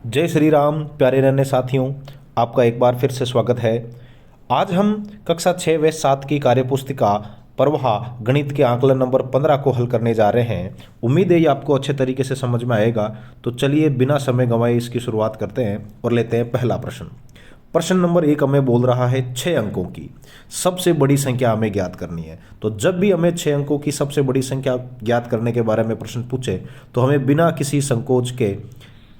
जय श्री राम प्यारे रहने साथियों, आपका एक बार फिर से स्वागत है। आज हम कक्षा 6 व 7 की कार्यपुस्तिका प्रवाह गणित के आंकलन नंबर 15 को हल करने जा रहे हैं। उम्मीद है ये आपको अच्छे तरीके से समझ में आएगा। तो चलिए बिना समय गंवाए इसकी शुरुआत करते हैं और लेते हैं पहला प्रश्न। प्रश्न नंबर 1 हमें बोल रहा है 6 अंकों की सबसे बड़ी संख्या हमें ज्ञात करनी है। तो जब भी हमें 6 अंकों की सबसे बड़ी संख्या ज्ञात करने के बारे में प्रश्न पूछे तो हमें बिना किसी संकोच के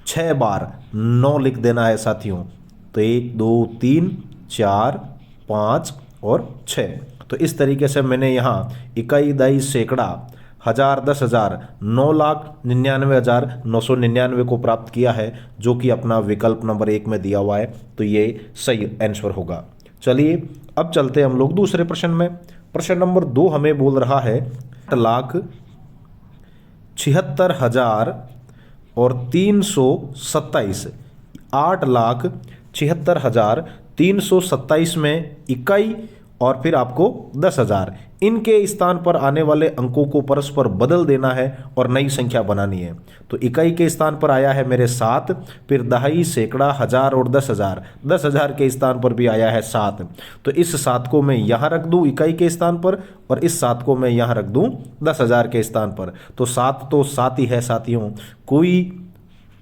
6 बार 9 लिख देना है साथियों। तो 1 2 3 4 5 और 6। तो इस तरीके से मैंने यहाँ इकाई दाई सैकड़ा हजार 10,000 9,99,999 को प्राप्त किया है, जो कि अपना विकल्प नंबर 1 में दिया हुआ है। तो ये सही आंसर होगा। चलिए अब चलते हैं हम लोग दूसरे प्रश्न में। प्रश्न नंबर 2 हमें बोल रहा है 8,76,000 और 327। 8,76,327 में इकाई और फिर आपको 10,000 इनके स्थान पर आने वाले अंकों को परस्पर बदल देना है और नई संख्या बनानी है। तो इकाई के स्थान पर आया है मेरे 7, फिर दहाई सैकड़ा हजार और 10,000। 10,000 के स्थान पर भी आया है 7। तो इस 7 को मैं यहाँ रख दूँ इकाई के स्थान पर और इस 7 को मैं यहाँ रख दूँ 10,000 के स्थान पर। तो 7 तो 7 ही है साथियों, कोई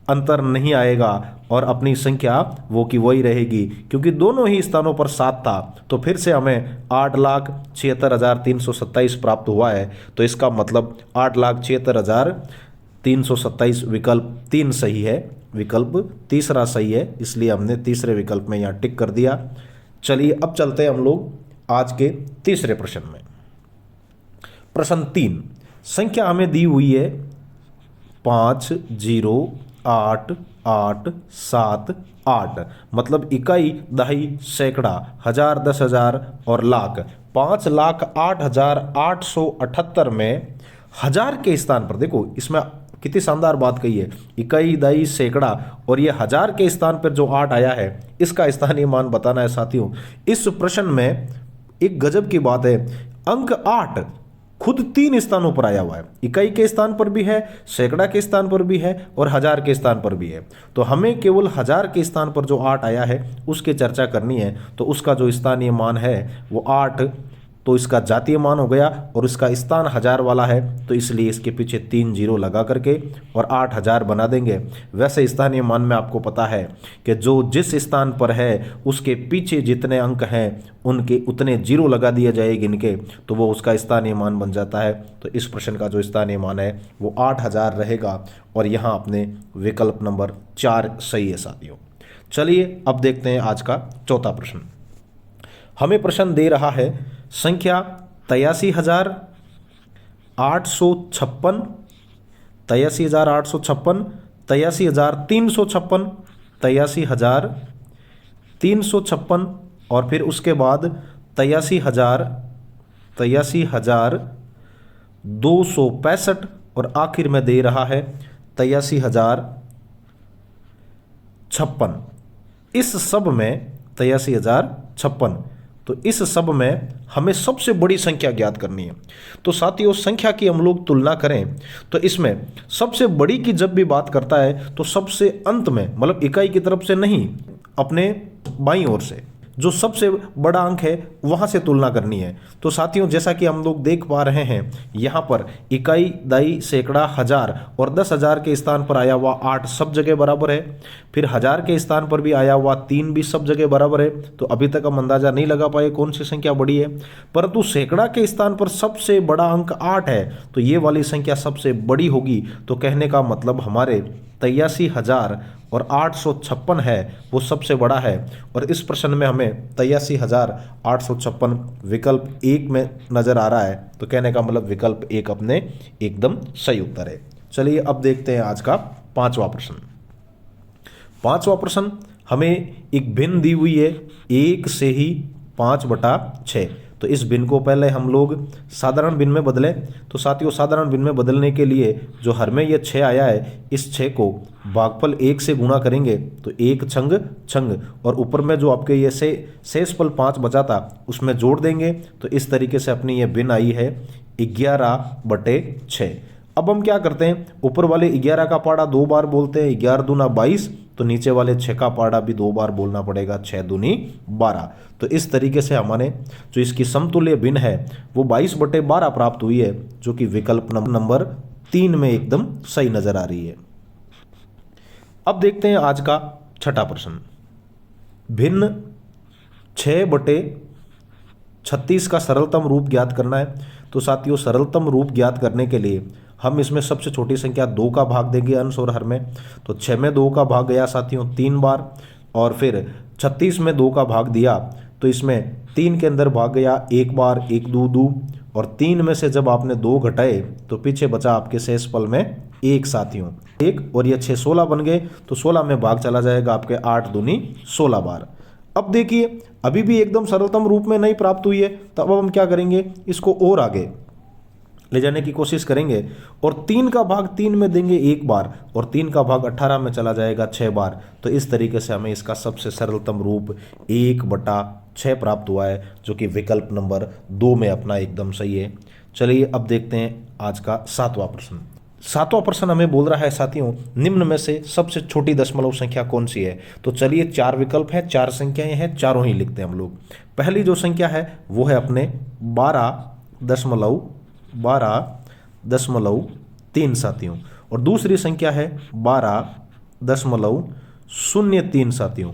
अंतर नहीं आएगा और अपनी संख्या वो की वही रहेगी, क्योंकि दोनों ही स्थानों पर 7 था। तो फिर से हमें 8,76,327 प्राप्त हुआ है। तो इसका मतलब 8,76,327 विकल्प 3 सही है, विकल्प तीसरा सही है, इसलिए हमने तीसरे विकल्प में यहाँ टिक कर दिया। चलिए अब चलते हैं हम लोग आज के तीसरे प्रश्न में। प्रश्न 3 संख्या हमें दी हुई है 5,0,8,8,7,8। मतलब इकाई दहाई सैकड़ा हजार 10,000 और लाख। 5,08,878 में हजार के स्थान पर देखो, इसमें कितनी शानदार बात कही है। इकाई दाई सैकड़ा और ये हजार के स्थान पर जो 8 आया है इसका स्थानीय मान बताना है साथियों। इस प्रश्न में एक गजब की बात है, अंक 8 खुद 3 स्थानों पर आया हुआ है। इकाई के स्थान पर भी है, सैकड़ा के स्थान पर भी है और हजार के स्थान पर भी है। तो हमें केवल हजार के स्थान पर जो 8 आया है उसकी चर्चा करनी है। तो उसका जो स्थानीय मान है वो 8, तो इसका जातीय मान हो गया और इसका स्थान हजार वाला है, तो इसलिए इसके पीछे 3 जीरो लगा करके और 8,000 बना देंगे। वैसे स्थानीय मान में आपको पता है कि जो जिस स्थान पर है उसके पीछे जितने अंक हैं उनके उतने जीरो लगा दिए जाए गिन के, तो वो उसका स्थानीय मान बन जाता है। तो इस प्रश्न का जो स्थानीय मान है वो 8,000 रहेगा और यहाँ अपने विकल्प नंबर 4 सही है साथियों। चलिए अब देखते हैं आज का चौथा प्रश्न। हमें प्रश्न दे रहा है संख्या 83,856, 83,856, 83,356, 83,356 और फिर उसके बाद 83,265 और आखिर में दे रहा है 83,056। इस सब में 83,056, तो इस सब में हमें सबसे बड़ी संख्या ज्ञात करनी है। तो साथियों संख्या की हम लोग तुलना करें तो इसमें सबसे बड़ी की जब भी बात करता है तो सबसे अंत में, मतलब इकाई की तरफ से नहीं, अपने बाईं ओर से जो सबसे बड़ा अंक है वहां से तुलना करनी है। तो साथियों जैसा कि हम लोग देख पा रहे हैं यहाँ पर इकाई दाई सैकड़ा हजार और 10,000 के स्थान पर आया हुआ 8 सब जगह बराबर है। फिर हजार के स्थान पर भी आया हुआ 3 भी सब जगह बराबर है। तो अभी तक हम अंदाजा नहीं लगा पाए कौन सी संख्या बड़ी है, परंतु सैकड़ा के स्थान पर सबसे बड़ा अंक 8 है, तो ये वाली संख्या सबसे बड़ी होगी। तो कहने का मतलब हमारे 83,856 है वो सबसे बड़ा है। और इस प्रश्न में हमें 83,856 विकल्प 1 में नजर आ रहा है। तो कहने का मतलब विकल्प 1 अपने एकदम सही उत्तर है। चलिए अब देखते हैं आज का पांचवा प्रश्न। पांचवा प्रश्न हमें एक भिन्न दी हुई है 1 से ही 5/6। तो इस भिन्न को पहले हम लोग साधारण भिन्न में बदलें। तो साथियों साधारण भिन्न में बदलने के लिए जो हर में ये 6 आया है, इस 6 को भागफल 1 से गुणा करेंगे तो 1 छंग छंग और ऊपर में जो आपके ये शेषफल 5 बचा था उसमें जोड़ देंगे। तो इस तरीके से अपनी ये भिन्न आई है 11/6। अब हम क्या करते हैं, ऊपर वाले 11 का पाड़ा 2 बार बोलते हैं, 11 दूना 22 तो नीचे वाले 6 का पहाड़ा भी 2 बार बोलना पड़ेगा, 6 दूनी 12। तो इस तरीके से हमारे जो इसकी समतुल्य भिन्न है वो 22/12 प्राप्त हुई है, जो कि विकल्प नंबर 3 में एकदम सही नजर आ रही है। अब देखते हैं आज का छठा प्रश्न। भिन्न 6/36 का सरलतम रूप ज्ञात करना है। तो साथियों, सरलतम रूप ज्ञात करने के लिए हम इसमें सबसे छोटी संख्या 2 का भाग देंगे अंश और हर में। तो 6 में 2 का भाग गया साथियों 3 बार, और फिर 36 में 2 का भाग दिया तो इसमें 3 के अंदर भाग गया 1 बार, 1 2 2, और 3 में से जब आपने 2 घटाए तो पीछे बचा आपके शेषफल में 1 साथियों 1, और ये 6 16 बन गए, तो 16 में भाग चला जाएगा आपके 8 दूनी 16 बार। अब देखिए अभी भी एकदम सरलतम रूप में नहीं प्राप्त हुई है, तो अब हम क्या करेंगे, इसको और आगे ले जाने की कोशिश करेंगे, और 3 का भाग 3 में देंगे 1 बार, और 3 का भाग 18 में चला जाएगा 6 बार। तो इस तरीके से हमें इसका सबसे सरलतम रूप 1/6 प्राप्त हुआ है, जो कि विकल्प नंबर 2 में अपना एकदम सही है। चलिए अब देखते हैं आज का 7वां प्रश्न। 7वां प्रश्न हमें बोल रहा है साथियों, निम्न में से सबसे छोटी दशमलव संख्या कौन सी है। तो चलिए 4 विकल्प है, 4 संख्याएं हैं, चारों ही लिखते हैं हम लोग। पहली जो संख्या है वो है अपने 12.3 साथियों, और दूसरी संख्या है 12.03 साथियों।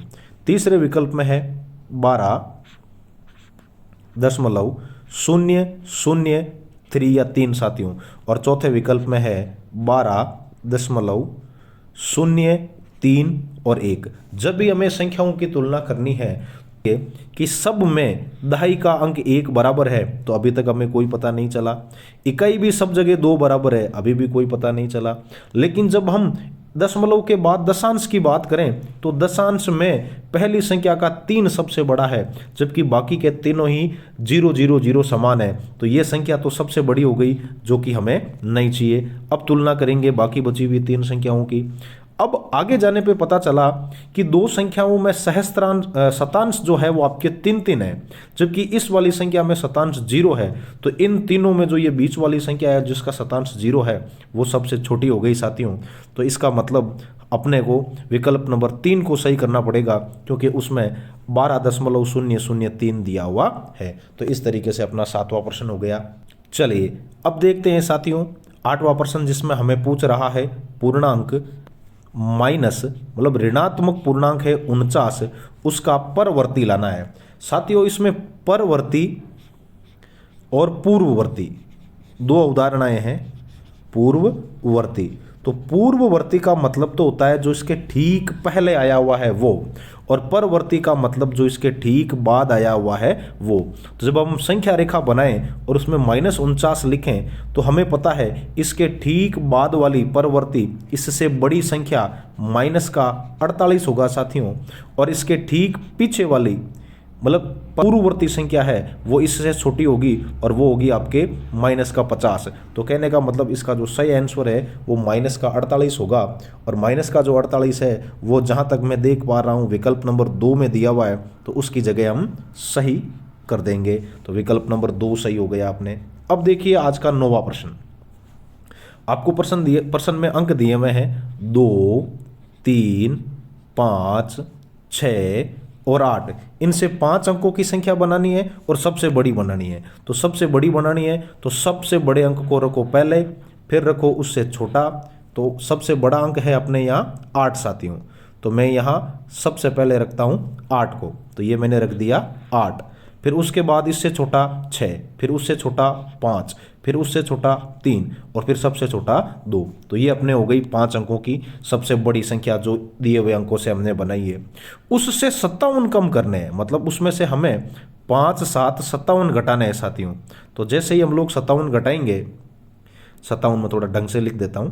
तीसरे विकल्प में है 12.003 या 3 साथियों, और चौथे विकल्प में है 12.03 और 1। जब भी हमें संख्याओं की तुलना करनी है कि सब में दहाई का अंक 1 बराबर है, तो अभी तक हमें कोई पता नहीं चला। इकाई भी सब जगह 2 बराबर है, अभी भी कोई पता नहीं चला। लेकिन जब हम दशमलव के बाद दशांश की बात करें तो दशांश में पहली संख्या का 3 सबसे बड़ा है, जबकि बाकी के तीनों ही 0 0 0 समान है। तो ये संख्या तो सबसे बड़ी हो गई, जो कि हमें नहीं चाहिए। अब तुलना करेंगे बाकी बची हुई 3 संख्याओं की। अब आगे जाने पे पता चला कि 2 संख्याओं में सहस्त्रांश शतांश जो है वो आपके 3 है, जबकि इस वाली संख्या में शतांश 0 है। तो इन तीनों में जो ये बीच वाली संख्या है जिसका शतांश 0 है वो सबसे छोटी हो गई साथियों। तो इसका मतलब अपने को विकल्प नंबर 3 को सही करना पड़ेगा, क्योंकि उसमें 12.003 दिया हुआ है। तो इस तरीके से अपना 7वां प्रश्न हो गया। चलिए अब देखते हैं साथियों 8वां प्रश्न, जिसमें हमें पूछ रहा है पूर्णांक माइनस मतलब ऋणात्मक पूर्णांक है 49, उसका परवर्ती लाना है। साथियों इसमें परवर्ती और पूर्ववर्ती 2 उदाहरणाएं हैं। पूर्ववर्ती, तो पूर्ववर्ती का मतलब तो होता है जो इसके ठीक पहले आया हुआ है वो, और परवर्ती का मतलब जो इसके ठीक बाद आया हुआ है वो। तो जब हम संख्या रेखा बनाएं और उसमें -49 लिखें तो हमें पता है इसके ठीक बाद वाली परवर्ती इससे बड़ी संख्या माइनस का 48 होगा साथियों, और इसके ठीक पीछे वाली मतलब पूर्ववर्ती संख्या है वो इससे छोटी होगी, और वो होगी आपके -50। तो कहने का मतलब इसका जो सही आंसर है वो -48 होगा, और माइनस का जो 48 है वो जहाँ तक मैं देख पा रहा हूँ विकल्प नंबर 2 में दिया हुआ है, तो उसकी जगह हम सही कर देंगे। तो विकल्प नंबर 2 सही हो गया आपने। अब देखिए आज का 9वां प्रश्न। आपको प्रश्न में अंक दिए हुए हैं 2 3 5 6 और 8। इनसे 5 अंकों की संख्या बनानी है और सबसे बड़ी बनानी है। तो सबसे बड़ी बनानी है तो सबसे बड़े अंक को रखो पहले, फिर रखो उससे छोटा। तो सबसे बड़ा अंक है अपने यहाँ 8 साथियों, तो मैं यहाँ सबसे पहले रखता हूँ 8 को। तो ये मैंने रख दिया 8, फिर उसके बाद इससे छोटा 6, फिर उससे छोटा 5, फिर उससे छोटा 3, और फिर सबसे छोटा 2। तो ये अपने हो गई 5 अंकों की सबसे बड़ी संख्या जो दिए हुए अंकों से हमने बनाई है। उससे 57 कम करने हैं, मतलब उसमें से हमें 5 7 57 घटाने हैं साथियों। तो जैसे ही हम लोग 57 घटाएंगे, 57 में थोड़ा ढंग से लिख देता हूँ।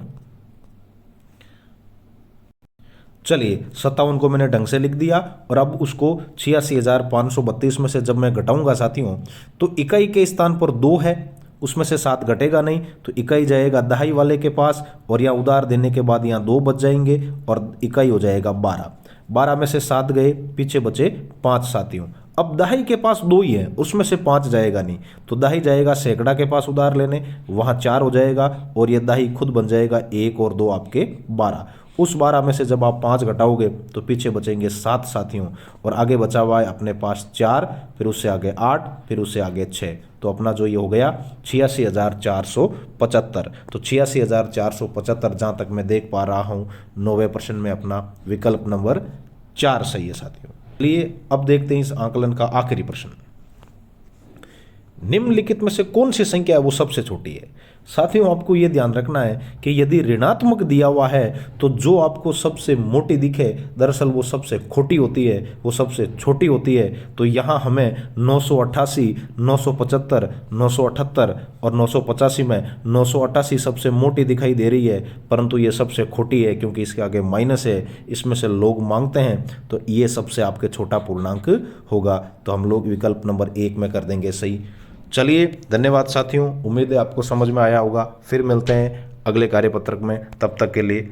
चलिए 57 को मैंने ढंग से लिख दिया, और अब उसको 86,532 में से जब मैं घटाऊंगा साथियों, तो इकाई के स्थान पर 2 है, उसमें से 7 घटेगा नहीं, तो इकाई जाएगा दहाई वाले के पास, और यहाँ उधार देने के बाद यहाँ 2 बच जाएंगे और इकाई हो जाएगा 12। 12 में से 7 गए, पीछे बचे 5 साथियों। अब दहाई के पास 2 ही है, उसमें से 5 जाएगा नहीं, तो दहाई जाएगा सैकड़ा के पास उधार लेने, वहाँ 4 हो जाएगा, और ये दहाई खुद बन जाएगा 1 और 2 आपके 12। उस 12 में से जब आप 5 घटाओगे तो पीछे बचेंगे 7 साथियों, और आगे बचा हुआ है अपने पास 4, फिर उससे आगे 8, फिर उससे आगे 6। तो अपना जो ये हो गया 86,475। तो 86,475 जहाँ तक मैं देख पा रहा हूँ 90 प्रश्न में अपना विकल्प नंबर 4 सही है साथियों। चलिए अब देखते हैं इस आकलन का आखिरी प्रश्न। निम्नलिखित में से कौन सी संख्या है वो सबसे छोटी है। साथियों आपको ये ध्यान रखना है कि यदि ऋणात्मक दिया हुआ है तो जो आपको सबसे मोटी दिखे दरअसल वो सबसे खोटी होती है, वो सबसे छोटी होती है। तो यहाँ हमें 988, 975, 978 और 985 में 988 सबसे मोटी दिखाई दे रही है, परंतु ये सबसे खोटी है क्योंकि इसके आगे माइनस है, इसमें से लोग मांगते हैं, तो ये सबसे आपके छोटा पूर्णांक होगा। तो हम लोग विकल्प नंबर 1 में कर देंगे सही। चलिए धन्यवाद साथियों, उम्मीद है आपको समझ में आया होगा। फिर मिलते हैं अगले कार्यपत्रक में, तब तक के लिए